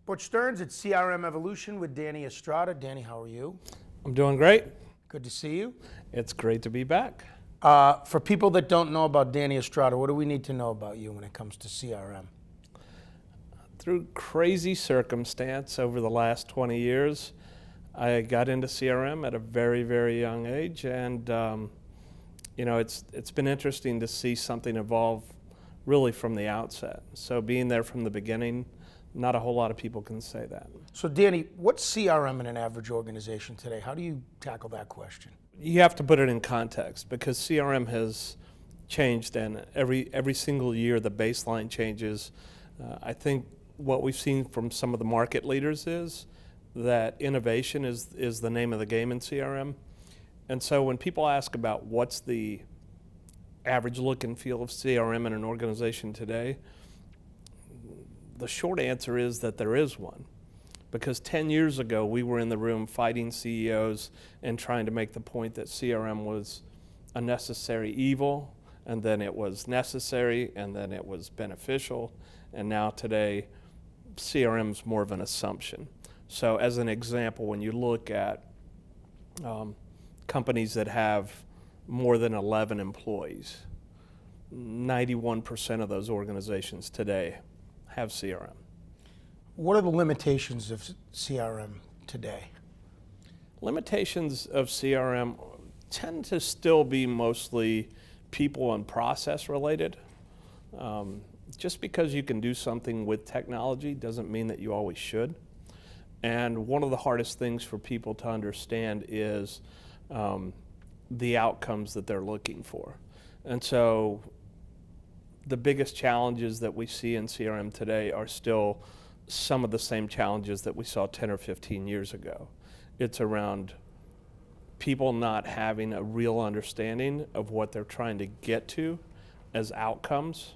Butch Stearns at CRM Evolution with Danny Estrada. Danny, how are you? I'm doing great. Good to see you. It's great to be back. For people that don't know about Danny Estrada, what do we need to know about you when it comes to CRM? Through crazy circumstance over the last 20 years, I got into CRM at a very, very young age, and it's been interesting to see something evolve really from the outset. So being there from the beginning, not a whole lot of people can say that. So Danny, what's CRM in an average organization today? How do you tackle that question? You have to put it in context because CRM has changed, and every single year the baseline changes. I think what we've seen from some of the market leaders is that innovation is the name of the game in CRM. And so when people ask about what's the average look and feel of CRM in an organization today, the short answer is that there is one. Because 10 years ago, we were in the room fighting CEOs and trying to make the point that CRM was a necessary evil, and then it was necessary, and then it was beneficial, and now today, CRM is more of an assumption. So as an example, when you look at companies that have more than 11 employees, 91% of those organizations today have CRM. What are the limitations of CRM today? Limitations of CRM tend to still be mostly people and process related. Just because you can do something with technology doesn't mean that you always should. And one of the hardest things for people to understand is the outcomes that they're looking for. And so the biggest challenges that we see in CRM today are still some of the same challenges that we saw 10 or 15 years ago. It's around people not having a real understanding of what they're trying to get to as outcomes,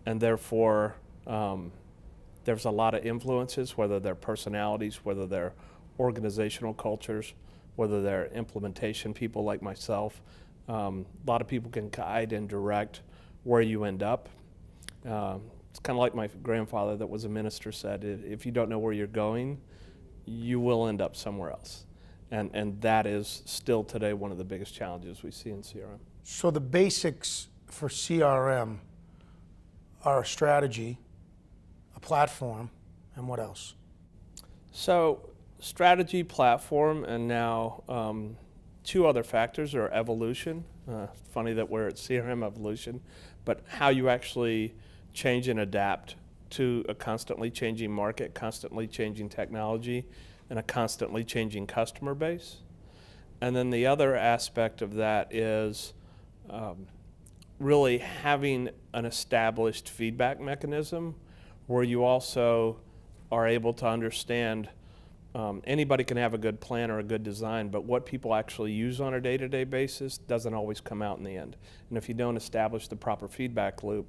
and therefore there's a lot of influences, whether they're personalities, whether they're organizational cultures, whether they're implementation people like myself. A lot of people can guide and direct where you end up. It's kind of like my grandfather that was a minister said, if you don't know where you're going, you will end up somewhere else. And that is still today one of the biggest challenges we see in CRM. So the basics for CRM are a strategy, a platform, and what else? So strategy, platform, and now two other factors are evolution. Funny that we're at CRM evolution, but how you actually change and adapt to a constantly changing market, constantly changing technology, and a constantly changing customer base. And then the other aspect of that is really having an established feedback mechanism where you also are able to understand anybody can have a good plan or a good design, but what people actually use on a day-to-day basis doesn't always come out in the end. And if you don't establish the proper feedback loop,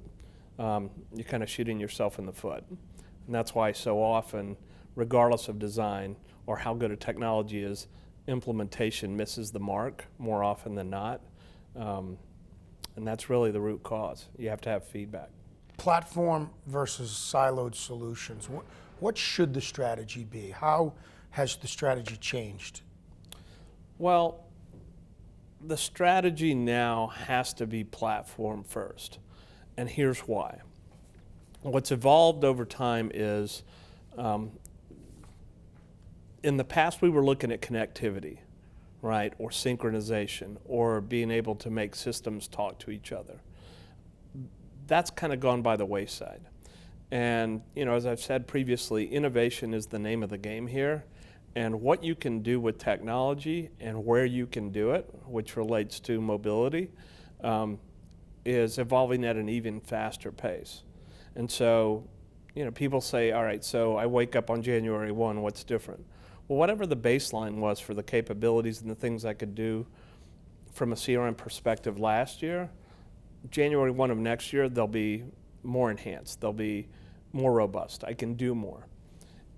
you're kind of shooting yourself in the foot. And that's why so often, regardless of design or how good a technology is, implementation misses the mark more often than not. And that's really the root cause. You have to have feedback. Platform versus siloed solutions. What should the strategy be? How has the strategy changed? Well, the strategy now has to be platform first. And here's why. What's evolved over time is, in the past we were looking at connectivity, right, or synchronization, or being able to make systems talk to each other. That's kind of gone by the wayside. And as I've said previously, innovation is the name of the game here. And what you can do with technology and where you can do it, which relates to mobility, is evolving at an even faster pace. And so, people say, all right, so I wake up on January 1, what's different? Well, whatever the baseline was for the capabilities and the things I could do from a CRM perspective last year, January 1 of next year, they'll be more enhanced. They'll be more robust. I can do more.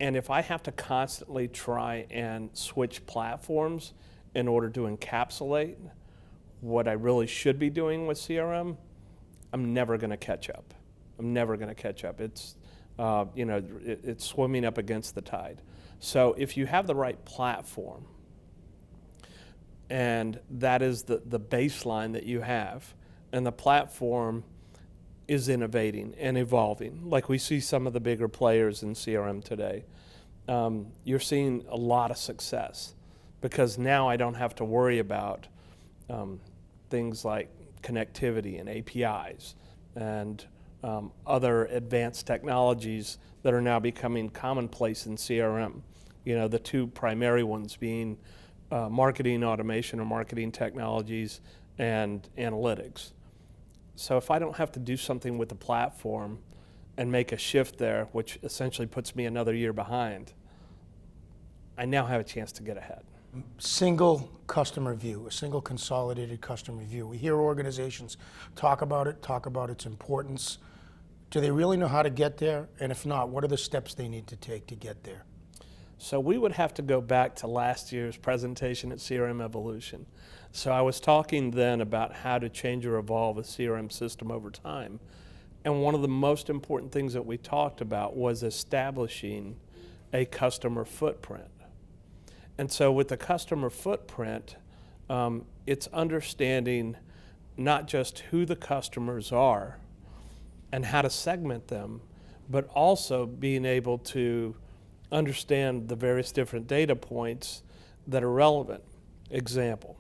And if I have to constantly try and switch platforms in order to encapsulate what I really should be doing with CRM, I'm never going to catch up. I'm never going to catch up. It's It's swimming up against the tide. So if you have the right platform, and that is the baseline that you have, and the platform is innovating and evolving, like we see some of the bigger players in CRM today, you're seeing a lot of success, because now I don't have to worry about things like connectivity and APIs and other advanced technologies that are now becoming commonplace in CRM. The two primary ones being marketing automation or marketing technologies and analytics. So if I don't have to do something with the platform and make a shift there, which essentially puts me another year behind, I now have a chance to get ahead. Single customer view, a single consolidated customer view. We hear organizations talk about its importance. Do they really know how to get there? And if not, what are the steps they need to take to get there? So we would have to go back to last year's presentation at CRM Evolution. So I was talking then about how to change or evolve a CRM system over time. And one of the most important things that we talked about was establishing a customer footprint. And so with the customer footprint, it's understanding not just who the customers are and how to segment them, but also being able to understand the various different data points that are relevant. Example.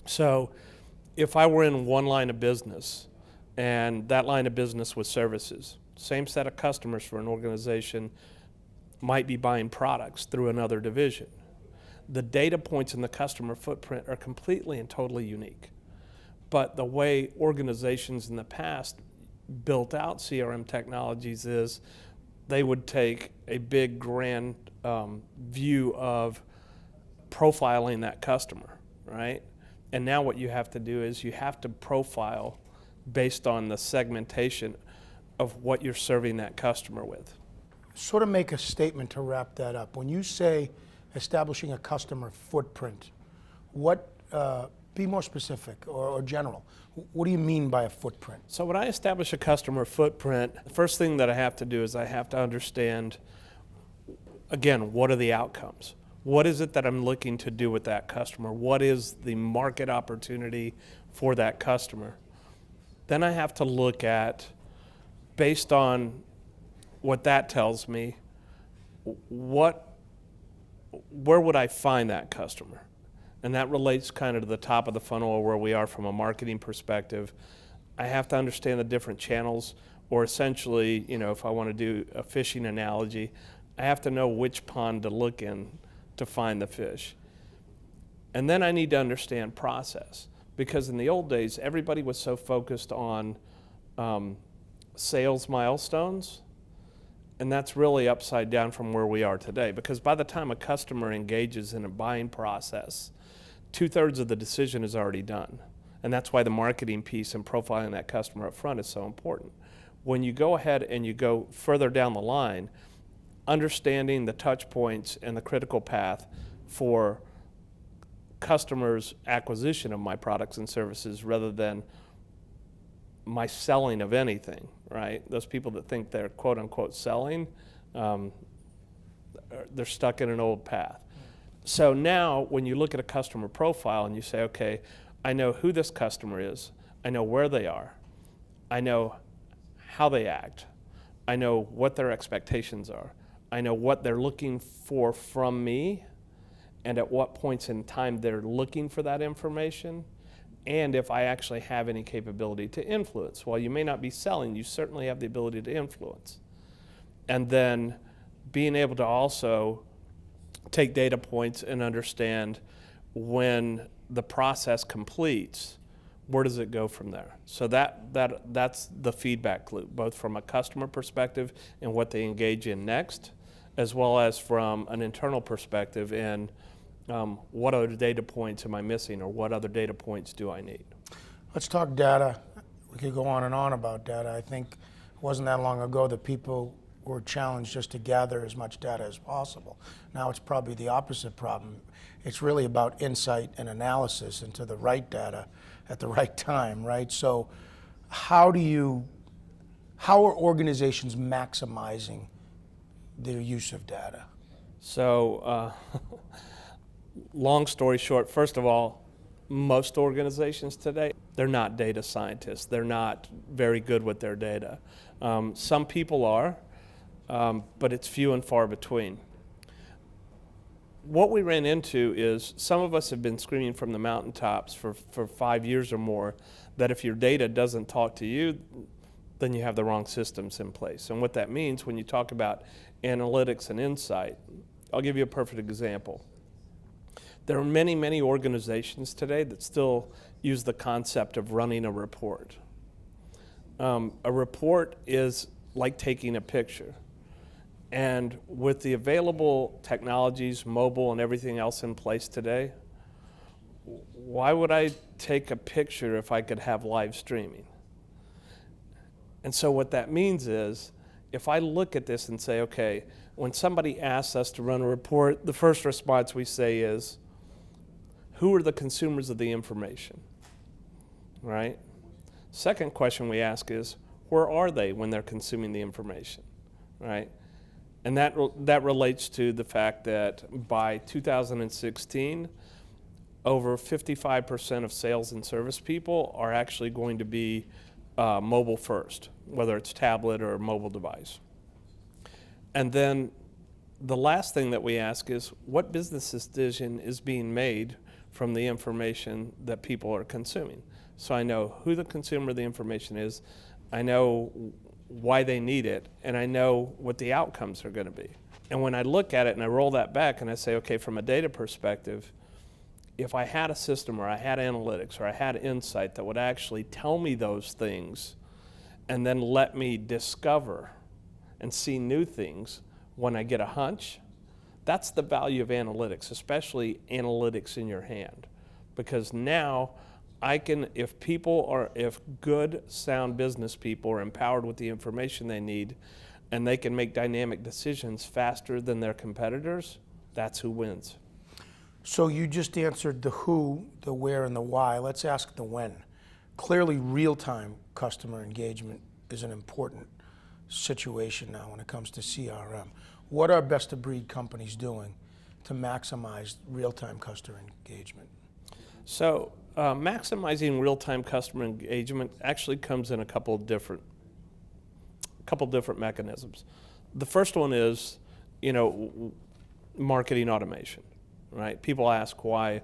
So if I were in one line of business, and that line of business was services, same set of customers for an organization might be buying products through another division. The data points in the customer footprint are completely and totally unique. But the way organizations in the past built out CRM technologies is they would take a big grand view of profiling that customer, right? And now what you have to do is you have to profile based on the segmentation of what you're serving that customer with. Sort of make a statement to wrap that up. When you say establishing a customer footprint, be more specific or general. What do you mean by a footprint? So when I establish a customer footprint, the first thing that I have to do is I have to understand, again, what are the outcomes? What is it that I'm looking to do with that customer? What is the market opportunity for that customer? Then I have to look at, based on what that tells me, where would I find that customer? And that relates kind of to the top of the funnel or where we are from a marketing perspective. I have to understand the different channels, or essentially, if I want to do a fishing analogy, I have to know which pond to look in to find the fish. And then I need to understand process, because in the old days, everybody was so focused on sales milestones. And that's really upside down from where we are today, because by the time a customer engages in a buying process, 2/3 of the decision is already done. And that's why the marketing piece and profiling that customer up front is so important. When you go ahead and you go further down the line, understanding the touch points and the critical path for customers' acquisition of my products and services rather than my selling of anything, right? Those people that think they're quote unquote selling, they're stuck in an old path. So now when you look at a customer profile and you say, okay, I know who this customer is, I know where they are, I know how they act, I know what their expectations are, I know what they're looking for from me, and at what points in time they're looking for that information, and if I actually have any capability to influence. While you may not be selling, you certainly have the ability to influence. And then being able to also take data points and understand when the process completes, where does it go from there? So that's the feedback loop, both from a customer perspective and what they engage in next, as well as from an internal perspective in what other data points am I missing, or what other data points do I need? Let's talk data. We could go on and on about data. I think it wasn't that long ago that people were challenged just to gather as much data as possible. Now it's probably the opposite problem. It's really about insight and analysis into the right data at the right time, right? So how do you How are organizations maximizing their use of data? So, long story short, first of all, most organizations today, they're not data scientists. They're not very good with their data. Some people are, but it's few and far between. What we ran into is some of us have been screaming from the mountaintops for 5 years or more that if your data doesn't talk to you, then you have the wrong systems in place. And what that means when you talk about analytics and insight, I'll give you a perfect example. There are many, many organizations today that still use the concept of running a report. A report is like taking a picture. And with the available technologies, mobile and everything else in place today, why would I take a picture if I could have live streaming? And so what that means is, if I look at this and say, okay, when somebody asks us to run a report, the first response we say is, who are the consumers of the information, right? Second question we ask is, where are they when they're consuming the information, right? And that relates to the fact that by 2016, over 55% of sales and service people are actually going to be mobile first, whether it's tablet or mobile device. And then the last thing that we ask is, what business decision is being made from the information that people are consuming? So I know who the consumer of the information is, I know why they need it, and I know what the outcomes are going to be. And when I look at it and I roll that back and I say, okay, from a data perspective, if I had a system or I had analytics or I had insight that would actually tell me those things and then let me discover and see new things when I get a hunch, that's the value of analytics, especially analytics in your hand. Because now I can, if good, sound business people are empowered with the information they need and they can make dynamic decisions faster than their competitors, that's who wins. So you just answered the who, the where, and the why. Let's ask the when. Clearly, real-time customer engagement is an important situation now when it comes to CRM. What are best-of-breed companies doing to maximize real-time customer engagement? So maximizing real-time customer engagement actually comes in a couple different mechanisms. The first one is, marketing automation, right? People ask why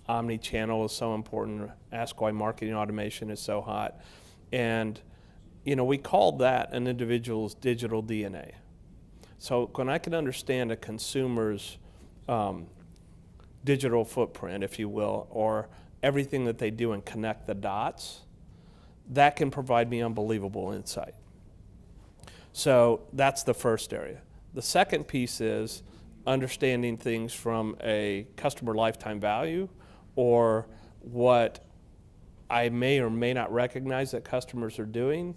omni-channel is so important, ask why marketing automation is so hot. And, we call that an individual's digital DNA. So when I can understand a consumer's digital footprint, if you will, or everything that they do and connect the dots, that can provide me unbelievable insight. So that's the first area. The second piece is understanding things from a customer lifetime value, or what I may or may not recognize that customers are doing,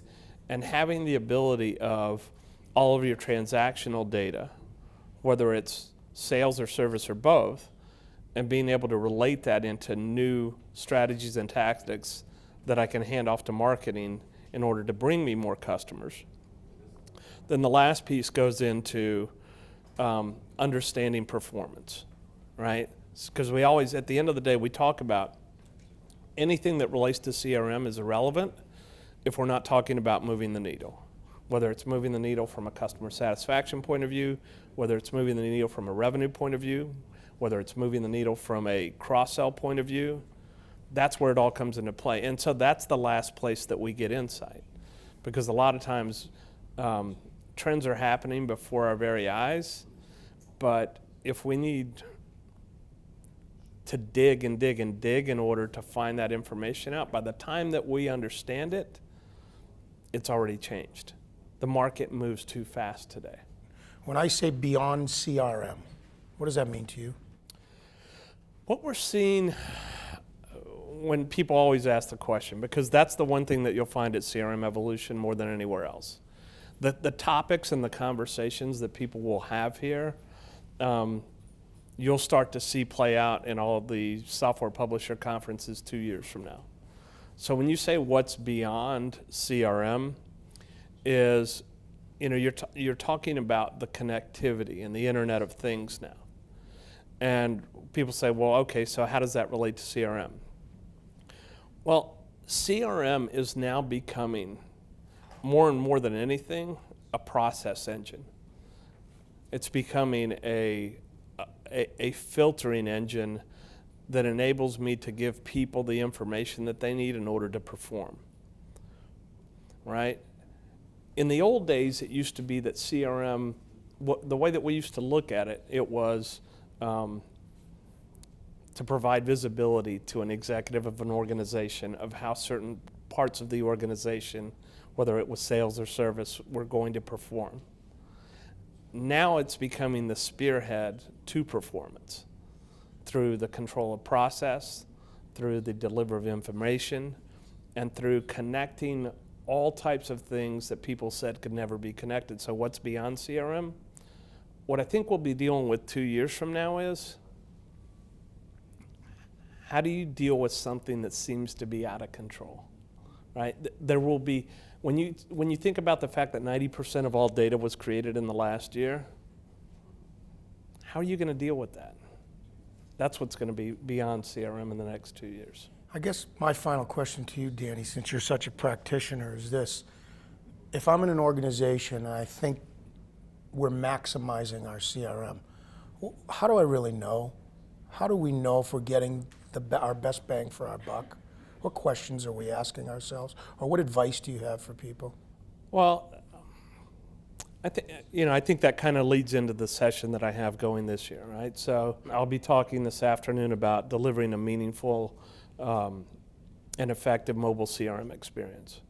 and having the ability of all of your transactional data, whether it's sales or service or both, and being able to relate that into new strategies and tactics that I can hand off to marketing in order to bring me more customers. Then the last piece goes into understanding performance, right? Because we always, at the end of the day, we talk about anything that relates to CRM is irrelevant if we're not talking about moving the needle. Whether it's moving the needle from a customer satisfaction point of view, whether it's moving the needle from a revenue point of view, whether it's moving the needle from a cross-sell point of view, that's where it all comes into play. And so that's the last place that we get insight. Because a lot of times trends are happening before our very eyes, but if we need to dig and dig and dig in order to find that information out, by the time that we understand it, it's already changed. The market moves too fast today. When I say beyond CRM, what does that mean to you? What we're seeing when people always ask the question, because that's the one thing that you'll find at CRM Evolution more than anywhere else. The topics and the conversations that people will have here, you'll start to see play out in all of the software publisher conferences 2 years from now. So when you say what's beyond CRM, is, you're talking about the connectivity and the Internet of Things now. And people say, well, okay, so how does that relate to CRM? Well, CRM is now becoming, more and more than anything, a process engine. It's becoming a filtering engine that enables me to give people the information that they need in order to perform, right? In the old days, it used to be that CRM, the way that we used to look at it, it was to provide visibility to an executive of an organization of how certain parts of the organization, whether it was sales or service, were going to perform. Now it's becoming the spearhead to performance through the control of process, through the delivery of information, and through connecting all types of things that people said could never be connected. So what's beyond CRM? What I think we'll be dealing with 2 years from now is, how do you deal with something that seems to be out of control, right? There will be, when you think about the fact that 90% of all data was created in the last year, how are you going to deal with that? That's what's going to be beyond CRM in the next 2 years. I guess my final question to you, Danny, since you're such a practitioner, is this. If I'm in an organization and I think we're maximizing our CRM, how do I really know? How do we know if we're getting our best bang for our buck? What questions are we asking ourselves? Or what advice do you have for people? Well, I think that kind of leads into the session that I have going this year, right? So I'll be talking this afternoon about delivering a meaningful and effective mobile CRM experience.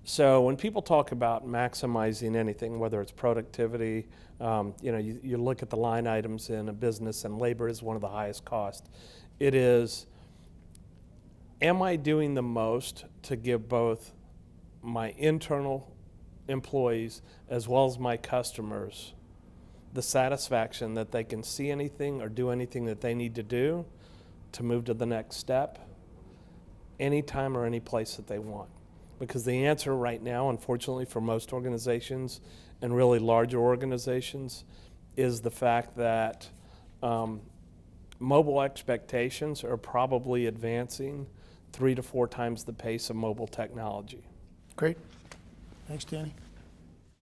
So when people talk about maximizing anything, whether it's productivity, you look at the line items in a business, and labor is one of the highest costs. It is, am I doing the most to give both my internal employees as well as my customers the satisfaction that they can see anything or do anything that they need to do to move to the next step anytime or any place that they want? Because the answer right now, unfortunately for most organizations and really larger organizations, is the fact that mobile expectations are probably advancing 3 to 4 times the pace of mobile technology. Great. Thanks, Danny.